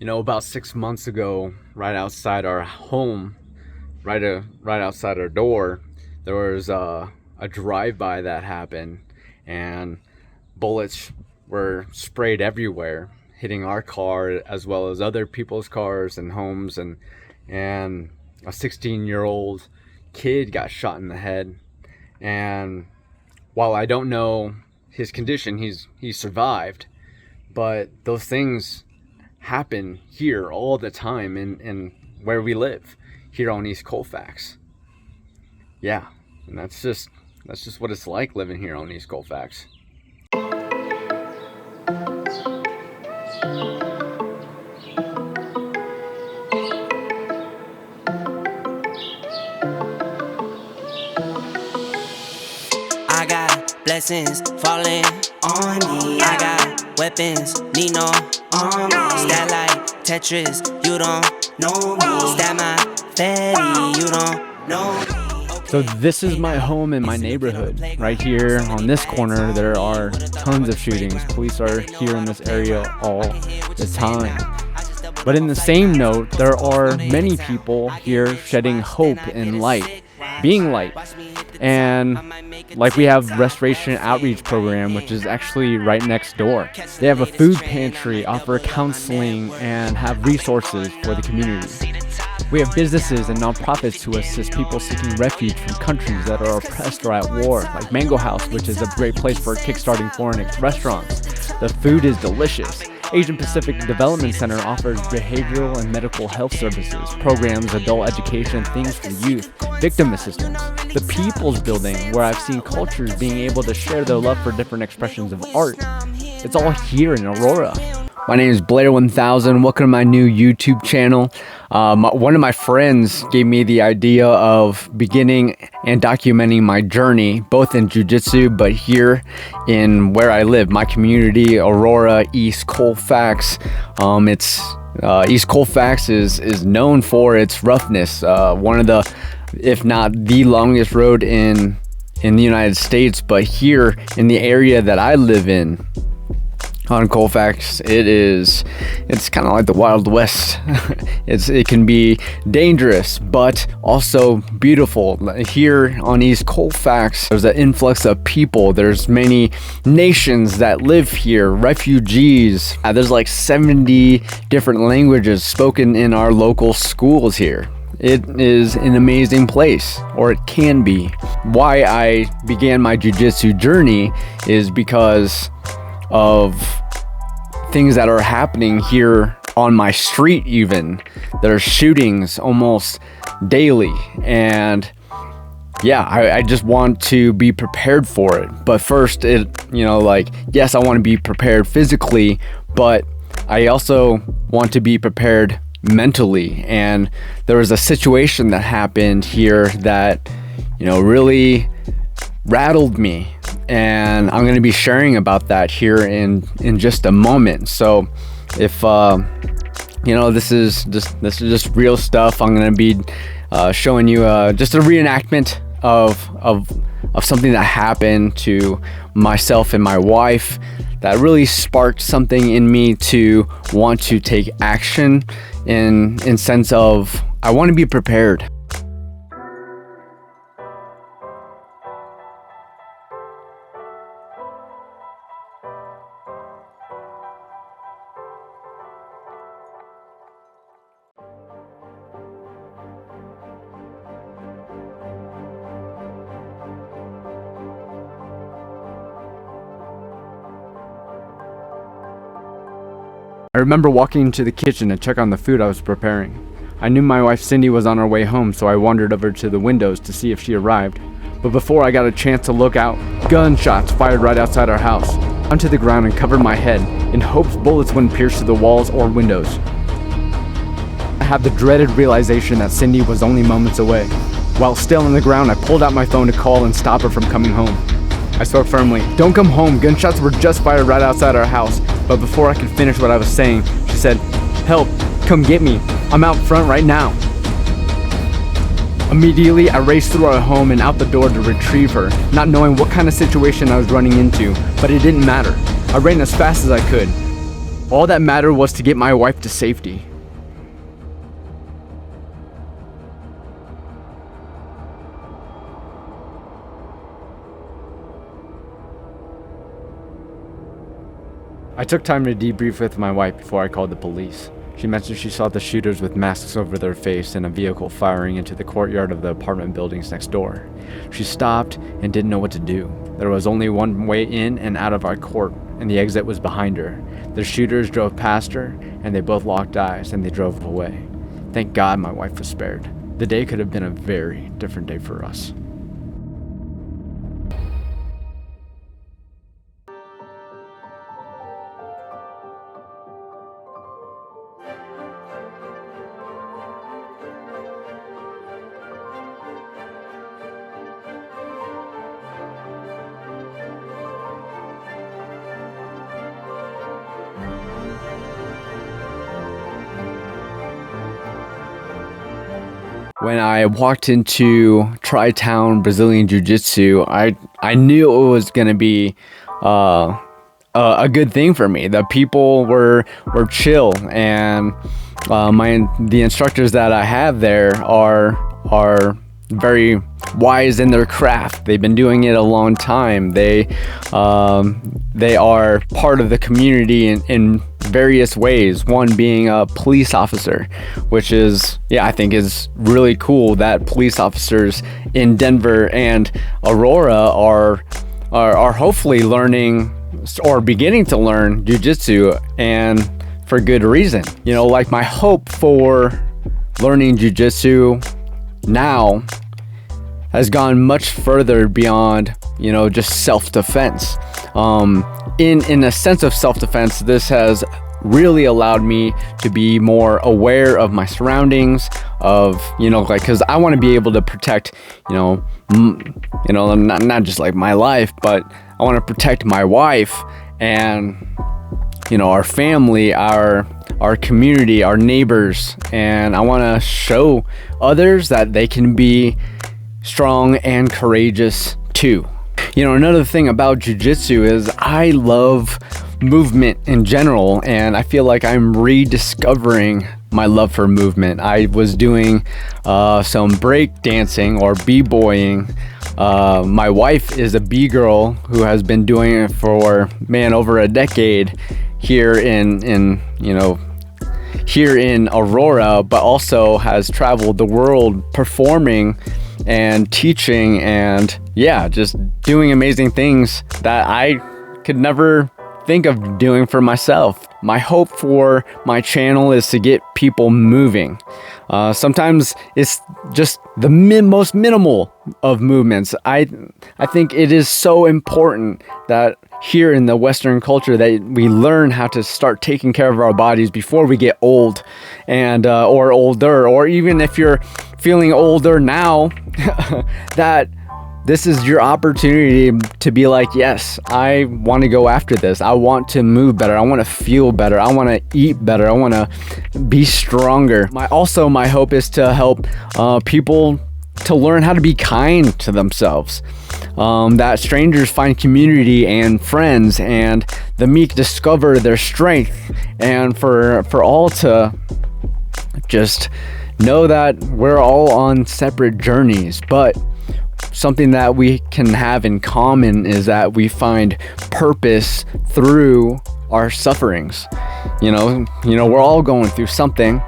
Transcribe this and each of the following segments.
You know, about 6 months ago, right outside our home, right outside our door, there was a drive-by that happened, and bullets were sprayed everywhere, hitting our car as well as other people's cars and homes, and a 16-year-old kid got shot in the head. And while I don't know his condition, he survived, but those things happen here all the time in where we live here on East Colfax. Yeah, and that's just what it's like living here on East Colfax. I got blessings falling on me. I got weapons, need no army. Stat like Tetris, you don't know me. Stat my fatty, you don't know me. So this is my home in my neighborhood. Right here on this corner, there are tons of shootings. Police are here in this area all the time. But in the same note, there are many people here shedding hope and light, being light. And like we have Restoration Outreach Program, which is actually right next door. They have a food pantry, offer counseling, and have resources for the community. We have businesses and nonprofits to assist people seeking refuge from countries that are oppressed or at war, like Mango House, which is a great place for kickstarting foreign restaurants. The food is delicious. Asian Pacific Development Center offers behavioral and medical health services, programs, adult education, things for youth, victim assistance. The People's Building, where I've seen cultures being able to share their love for different expressions of art. It's all here in Aurora. My name is Blair1000. Welcome to my new YouTube channel. One of my friends gave me the idea of beginning and documenting my journey, both in Jiu-Jitsu, but here in where I live, my community, Aurora, East Colfax. East Colfax is known for its roughness. One of the, if not the longest road in the United States, but here in the area that I live in, on Colfax, it's kind of like the Wild West. It can be dangerous, but also beautiful. Here on East Colfax, there's an influx of people. There's many nations that live here, refugees. There's like 70 different languages spoken in our local schools here. It is an amazing place, or it can be. Why I began my jiu-jitsu journey is because of things that are happening here on my street. Even there are shootings almost daily, and yeah, I just want to be prepared for it. But first, yes, I want to be prepared physically, but I also want to be prepared mentally. And there was a situation that happened here that really rattled me, and I'm going to be sharing about that here in just a moment. So if this is just real stuff, I'm going to be showing you just a reenactment of something that happened to myself and my wife that really sparked something in me to want to take action in sense of I want to be prepared. I remember walking into the kitchen to check on the food I was preparing. I knew my wife Cindy was on her way home, so I wandered over to the windows to see if she arrived. But before I got a chance to look out, gunshots fired right outside our house. Onto the ground and covered my head, in hopes bullets wouldn't pierce through the walls or windows. I had the dreaded realization that Cindy was only moments away. While still on the ground, I pulled out my phone to call and stop her from coming home. I spoke firmly. "Don't come home, gunshots were just fired right outside our house." But before I could finish what I was saying, she said, "Help, come get me. I'm out front right now." Immediately, I raced through our home and out the door to retrieve her, not knowing what kind of situation I was running into, but it didn't matter. I ran as fast as I could. All that mattered was to get my wife to safety. I took time to debrief with my wife before I called the police. She mentioned she saw the shooters with masks over their face and a vehicle firing into the courtyard of the apartment buildings next door. She stopped and didn't know what to do. There was only one way in and out of our court, and the exit was behind her. The shooters drove past her, and they both locked eyes and they drove away. Thank God my wife was spared. The day could have been a very different day for us. When I walked into Tri-Town Brazilian Jiu-Jitsu, I knew it was gonna be a good thing for me. The people were chill, and the instructors that I have there are very wise in their craft. They've been doing it a long time. They are part of the community in various ways. One being a police officer, which is, I think is really cool that police officers in Denver and Aurora are hopefully learning or beginning to learn jiu-jitsu, and for good reason. You know, like my hope for learning jiu-jitsu now has gone much further beyond, just self-defense. In a sense of self-defense, this has really allowed me to be more aware of my surroundings, because I want to be able to protect, not just like my life, but I want to protect my wife and, our family, our community, our neighbors, and I want to show others that they can be strong and courageous too. Another thing about jiu-jitsu is I love movement in general, and I feel like I'm rediscovering my love for movement. I was doing some break dancing or b-boying. My wife is a b-girl who has been doing it for over a decade here in Aurora, but also has traveled the world performing and teaching and just doing amazing things that I could never think of doing for myself. My hope for my channel is to get people moving. Sometimes it's just the most minimal of movements. I think it is so important that here in the Western culture that we learn how to start taking care of our bodies before we get old and or older, or even if you're feeling older now, that this is your opportunity to be like, yes, I want to go after this. I want to move better. I want to feel better. I want to eat better. I want to be stronger. My hope is to help people to learn how to be kind to themselves. That strangers find community and friends, and the meek discover their strength, and for all to just know that we're all on separate journeys, but something that we can have in common is that we find purpose through our sufferings. We're all going through something,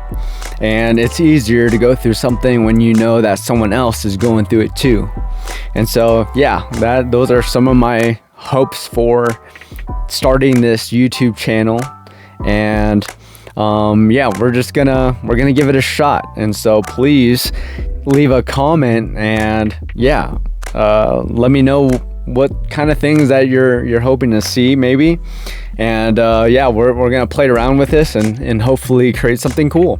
and it's easier to go through something when you know that someone else is going through it too. And so those are some of my hopes for starting this YouTube channel, and we're gonna give it a shot. And so please leave a comment and let me know what kind of things that you're hoping to see maybe, and we're gonna play around with this and hopefully create something cool.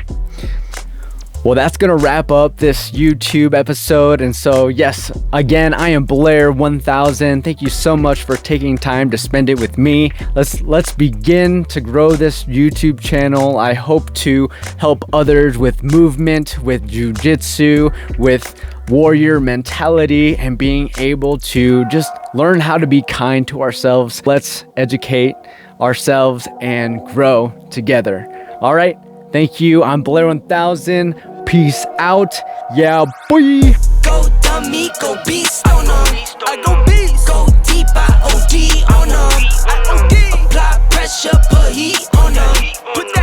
Well, that's gonna wrap up this YouTube episode. And so yes, again, I am Blair 1000. Thank you so much for taking time to spend it with me. Let's begin to grow this YouTube channel. I hope to help others with movement, with jiu-jitsu, with warrior mentality, and being able to just learn how to be kind to ourselves. Let's educate ourselves and grow together. All right. Thank you. I'm Blair 1000. Peace out. Yeah, boy. Go dummy, go beast, oh no. I go beast. Go deep, I OD, oh no. I OD. Apply pressure, put heat, oh no. Put that